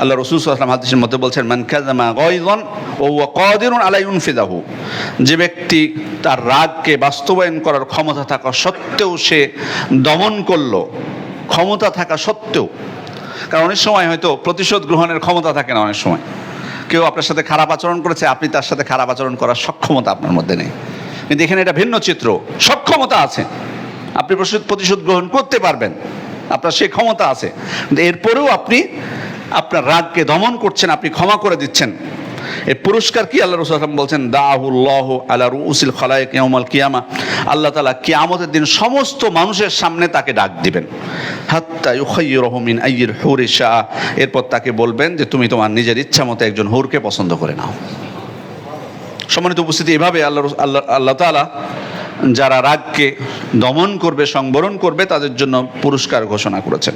আল্লাহ রাসূল সাল্লাল্লাহু আলাইহি ওয়াসাল্লাম হাদিসের মধ্যে বলছেন, মান কাযামা গায়যান ওয়া হুয়া কাদিরুন আলা ইউনফিযাহু, যে ব্যক্তি তার রাগকে বাস্তবায়ন করার ক্ষমতা থাকা সত্ত্বেও সে দমন করলো, ক্ষমতা থাকা সত্ত্বেও, কারণ অনেক সময় হয়তো প্রতিশোধ গ্রহণের ক্ষমতা থাকে না, অনেক সময় কেউ আপনার সাথে খারাপ আচরণ করেছে, আপনি তার সাথে খারাপ আচরণ করার সক্ষমতা আপনার মধ্যে নেই, কিন্তু এখানে এটা ভিন্ন চিত্র, সক্ষমতা আছে, আপনি প্রতিশোধ গ্রহণ করতে পারবেন, আপনার সেই ক্ষমতা আছে, কিন্তু এরপরেও আপনি আপনার রাগকে দমন করছেন, আপনি ক্ষমা করে দিচ্ছেন। এর পুরস্কার কি? আল্লাহ রাসূল সাল্লাল্লাহু আলাইহি ওয়াসাল্লাম বলছেন, দাআহুল্লাহু আলা রুউসিল খালায়েক ইয়াউমাল কিয়ামা, আল্লাহ তাআলা কিয়ামতের দিন সমস্ত মানুষের সামনে তাকে ডাক দিবেন, হাত্তা ইউখায়্যিরুহু মিন আইয়িল হুরি শাআ, এরপর তাকে বলবেন যে তুমি তোমার নিজের ইচ্ছা মতো একজন হুরকে পছন্দ করে নাও। সম্মানিত উপস্থিতি, এভাবে আল্লাহ তাআলা যারা রাগকে দমন করবে, সংবরণ করবে, তাদের জন্য পুরস্কার ঘোষণা করেছেন।